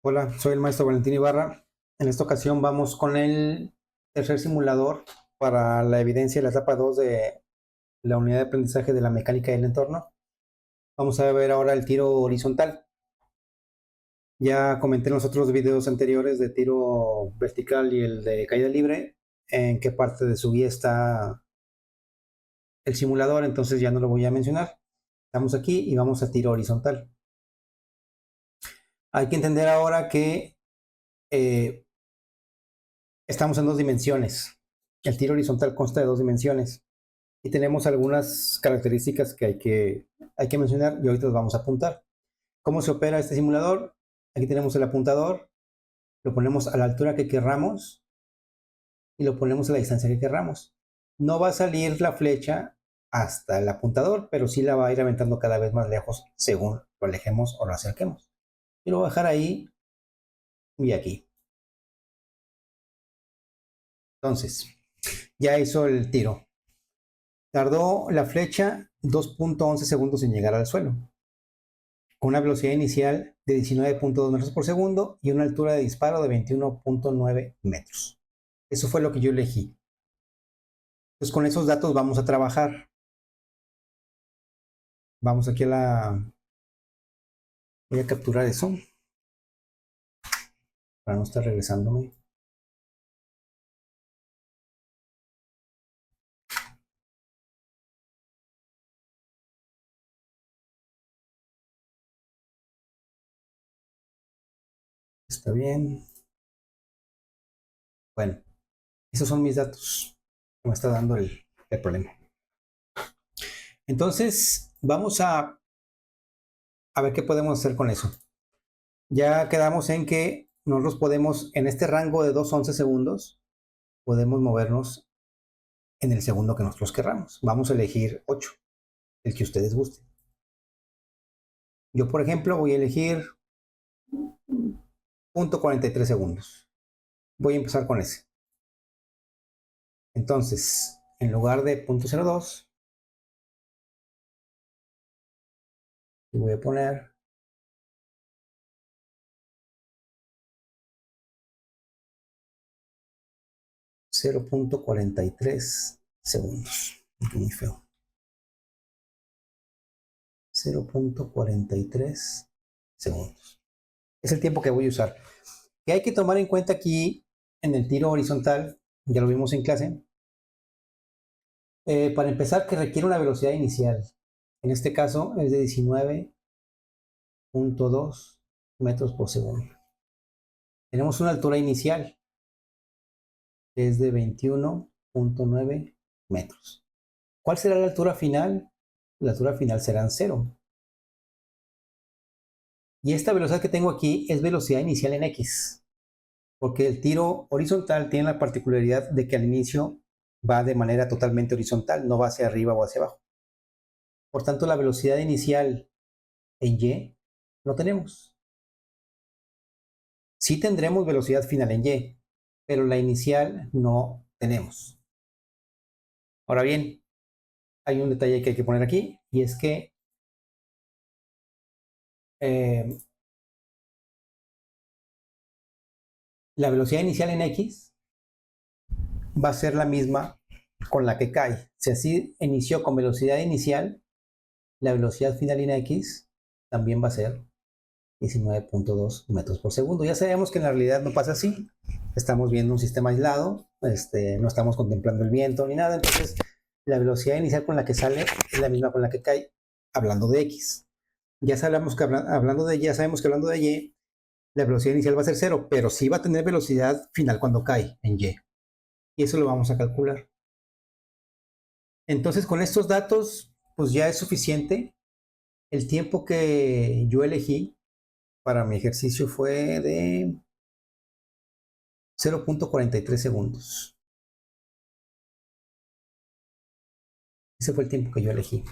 Hola, soy el maestro Valentín Ibarra. En esta ocasión vamos con el tercer simulador para la evidencia de la etapa 2 de la unidad de aprendizaje de la mecánica del entorno. Vamos a ver ahora el tiro horizontal. Ya comenté en los otros videos anteriores de tiro vertical y el de caída libre en qué parte de su guía está el simulador, entonces ya no lo voy a mencionar. Estamos aquí y vamos a tiro horizontal. Hay que entender ahora que eh, estamos en dos dimensiones. El tiro horizontal consta de dos dimensiones y tenemos algunas características que hay que mencionar y ahorita las vamos a apuntar. ¿Cómo se opera este simulador? Aquí tenemos el apuntador, lo ponemos a la altura que querramos y lo ponemos a la distancia que querramos. No va a salir la flecha hasta el apuntador, pero sí la va a ir aventando cada vez más lejos según lo alejemos o lo acerquemos. Y lo voy a dejar ahí y aquí. Entonces, ya hizo el tiro. Tardó la flecha 2.11 segundos en llegar al suelo, con una velocidad inicial de 19.2 metros por segundo y una altura de disparo de 21.9 metros. Eso fue lo que yo elegí. Entonces con esos datos vamos a trabajar. Vamos aquí a la... Voy a capturar eso para no estar regresándome. Está bien. Bueno, esos son mis datos que me está dando el problema. Entonces vamos a ver qué podemos hacer con eso. Ya quedamos en que nosotros podemos, en este rango de 2.11 segundos, podemos movernos en el segundo que nosotros querramos. Vamos a elegir 8, el que ustedes gusten. Yo, por ejemplo, voy a elegir 0.43 segundos. Voy a empezar con ese. Entonces, en lugar de 0.02, voy a poner 0.43 segundos. Muy feo. 0.43 segundos. Es el tiempo que voy a usar. Que hay que tomar en cuenta aquí en el tiro horizontal, ya lo vimos en clase, para empezar que requiere una velocidad inicial. En este caso es de 19.2 metros por segundo. Tenemos una altura inicial que es de 21.9 metros. ¿Cuál será la altura final? La altura final será 0. Y esta velocidad que tengo aquí es velocidad inicial en X, porque el tiro horizontal tiene la particularidad de que al inicio va de manera totalmente horizontal, no va hacia arriba o hacia abajo. Por tanto, la velocidad inicial en Y no tenemos. Sí tendremos velocidad final en Y, pero la inicial no tenemos. Ahora bien, hay un detalle que hay que poner aquí, y es que la velocidad inicial en X va a ser la misma con la que cae. Si así inició con velocidad inicial, la velocidad final en X también va a ser 19.2 metros por segundo. Ya sabemos que en la realidad no pasa así. Estamos viendo un sistema aislado, no estamos contemplando el viento ni nada, entonces la velocidad inicial con la que sale es la misma con la que cae, hablando de X. Ya sabemos que hablando de Y, la velocidad inicial va a ser 0, pero sí va a tener velocidad final cuando cae en Y. Y eso lo vamos a calcular. Entonces, con estos datos, pues ya es suficiente. El tiempo que yo elegí para mi ejercicio fue de 0.43 segundos. Ese fue el tiempo que yo elegí.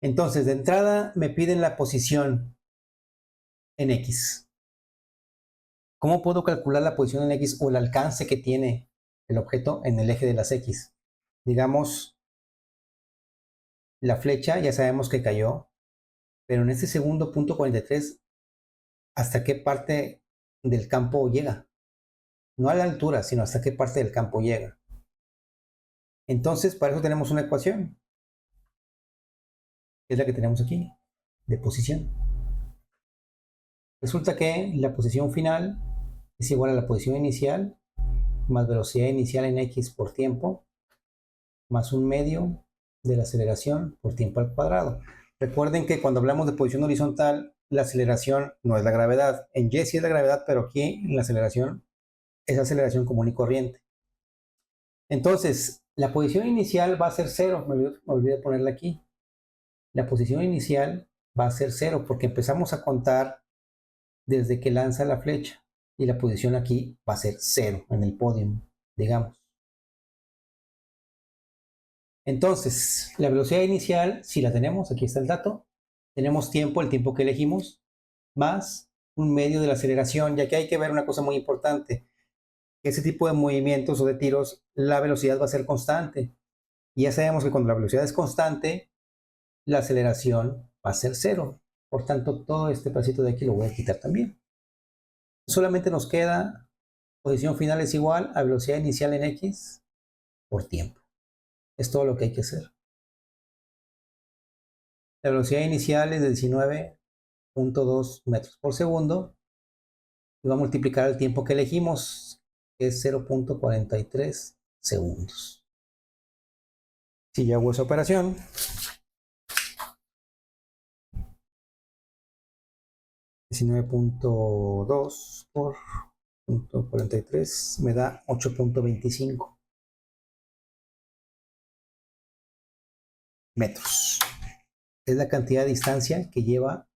Entonces, de entrada me piden la posición en X. ¿Cómo puedo calcular la posición en X o el alcance que tiene el objeto en el eje de las X? Digamos, la flecha ya sabemos que cayó, pero en este segundo punto 43 hasta qué parte del campo llega. No a la altura, sino hasta qué parte del campo llega. Entonces, para eso tenemos una ecuación, que es la que tenemos aquí, de posición. Resulta que la posición final es igual a la posición inicial más velocidad inicial en x por tiempo más un medio de la aceleración por tiempo al cuadrado. Recuerden que cuando hablamos de posición horizontal, la aceleración no es la gravedad. En y sí es la gravedad, pero aquí en la aceleración es aceleración común y corriente. Entonces, la posición inicial va a ser 0. Me olvidé ponerla aquí. La posición inicial va a ser 0 porque empezamos a contar desde que lanza la flecha. Y la posición aquí va a ser 0 en el podio, digamos. Entonces, la velocidad inicial, si la tenemos, aquí está el dato, tenemos tiempo, el tiempo que elegimos, más un medio de la aceleración, ya que hay que ver una cosa muy importante. Ese tipo de movimientos o de tiros, la velocidad va a ser constante. Y ya sabemos que cuando la velocidad es constante, la aceleración va a ser 0. Por tanto, todo este pedacito de aquí lo voy a quitar también. Solamente nos queda posición final es igual a velocidad inicial en x por tiempo. Es todo lo que hay que hacer. La velocidad inicial es de 19.2 metros por segundo y va a multiplicar el tiempo que elegimos, que es 0.43 segundos. Si yo hago esa operación, $19.2 por 0.43 me da 8.25 metros. Es la cantidad de distancia que lleva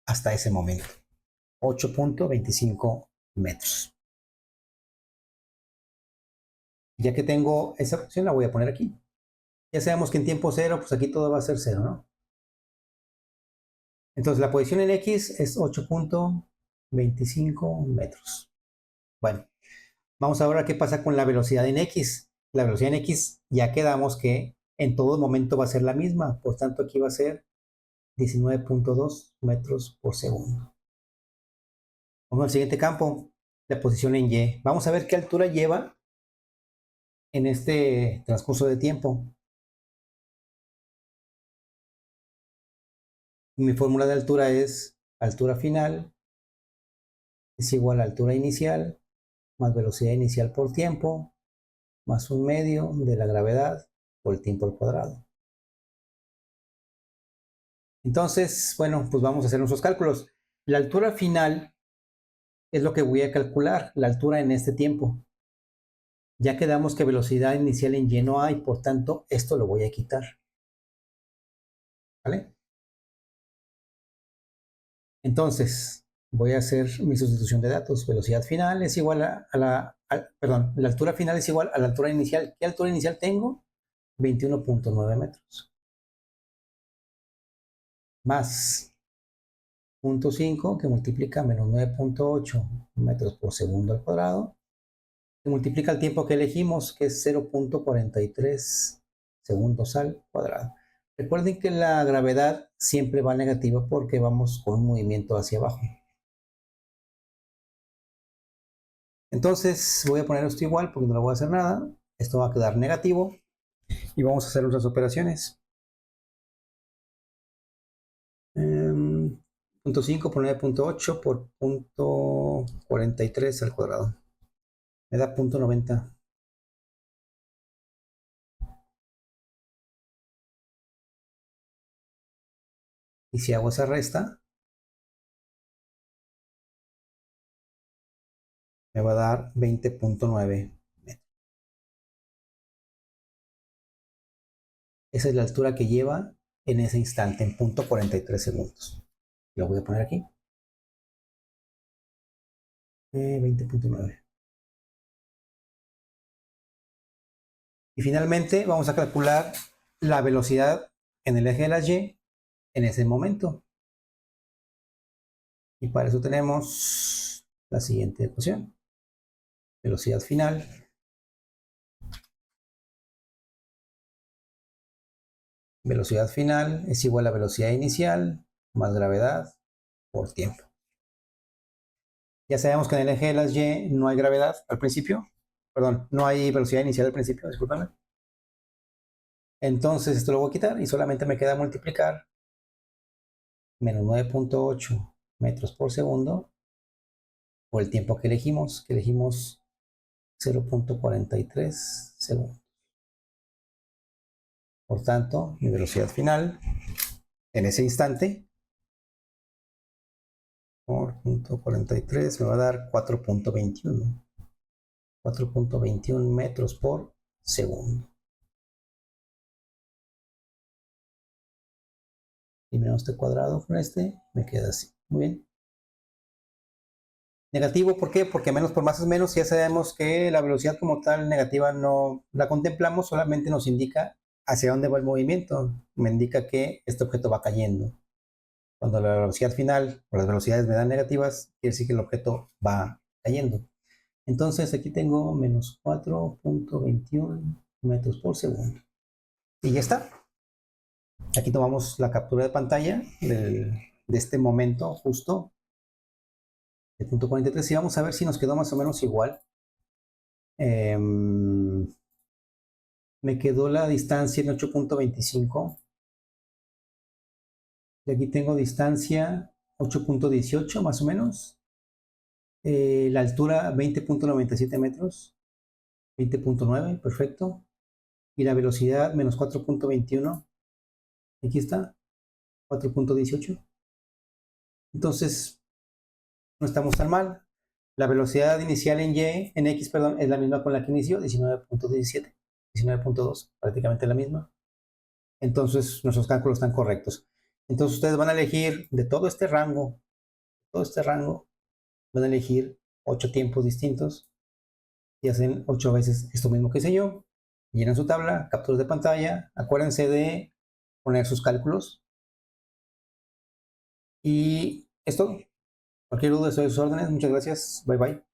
hasta ese momento. 8.25 metros. Ya que tengo esa opción, la voy a poner aquí. Ya sabemos que en tiempo cero, pues aquí todo va a ser 0, ¿no? Entonces la posición en X es 8.25 metros. Bueno, vamos ahora a qué pasa con la velocidad en X. La velocidad en X ya quedamos que en todo momento va a ser la misma. Por tanto, aquí va a ser 19.2 metros por segundo. Vamos al siguiente campo, la posición en Y. Vamos a ver qué altura lleva en este transcurso de tiempo. Mi fórmula de altura es altura final es igual a altura inicial más velocidad inicial por tiempo más un medio de la gravedad por el tiempo al cuadrado. Entonces, bueno, pues vamos a hacer nuestros cálculos. La altura final es lo que voy a calcular, la altura en este tiempo. Ya quedamos que velocidad inicial en Y no hay, por tanto, esto lo voy a quitar. ¿Vale? Entonces, voy a hacer mi sustitución de datos. Velocidad final es igual perdón, la altura final es igual a la altura inicial. ¿Qué altura inicial tengo? 21.9 metros. Más 0.5 que multiplica menos 9.8 metros por segundo al cuadrado, que multiplica el tiempo que elegimos, que es 0.43 segundos al cuadrado. Recuerden que la gravedad siempre va negativa porque vamos con un movimiento hacia abajo. Entonces voy a poner esto igual porque no le voy a hacer nada. Esto va a quedar negativo y vamos a hacer nuestras operaciones. 0.5 por 9.8 por 0.43 al cuadrado. Me da 0.90. Y si hago esa resta, me va a dar 20.9 metros. Esa es la altura que lleva en ese instante, en 0.43 segundos. Lo voy a poner aquí. 20.9. Y finalmente vamos a calcular la velocidad en el eje de la Y en ese momento. Y para eso tenemos la siguiente ecuación. Velocidad final es igual a velocidad inicial más gravedad por tiempo. Ya sabemos que en el eje de las Y no hay gravedad al principio. Perdón, no hay velocidad inicial al principio, discúlpame. Entonces esto lo voy a quitar y solamente me queda multiplicar menos 9.8 metros por segundo por el tiempo que elegimos 0.43 segundos. Por tanto, mi velocidad final en ese instante por 0.43 me va a dar 4.21 metros por segundo. Eliminamos este cuadrado con este, me queda así. Muy bien. Negativo, ¿por qué? Porque menos por más es menos. Ya sabemos que la velocidad como tal negativa no la contemplamos, solamente nos indica hacia dónde va el movimiento. Me indica que este objeto va cayendo. Cuando la velocidad final o las velocidades me dan negativas, quiere decir que el objeto va cayendo. Entonces aquí tengo menos 4.21 metros por segundo. Y ya está. Aquí tomamos la captura de pantalla de este momento justo de punto 43 y vamos a ver si nos quedó más o menos igual. Me quedó la distancia en 8.25 y aquí tengo distancia 8.18 más o menos. La altura 20.97 metros, 20.9, perfecto. Y la velocidad menos 4.21, aquí está, 4.18. Entonces, no estamos tan mal. La velocidad inicial en X, perdón, es la misma con la que inició, 19.17, 19.2, prácticamente la misma. Entonces, nuestros cálculos están correctos. Entonces, ustedes van a elegir de todo este rango, van a elegir 8 tiempos distintos y hacen 8 veces esto mismo que hice yo. Llenan su tabla, capturas de pantalla, acuérdense de poner sus cálculos y es todo. Cualquier duda, estoy a sus órdenes. Muchas gracias. Bye bye.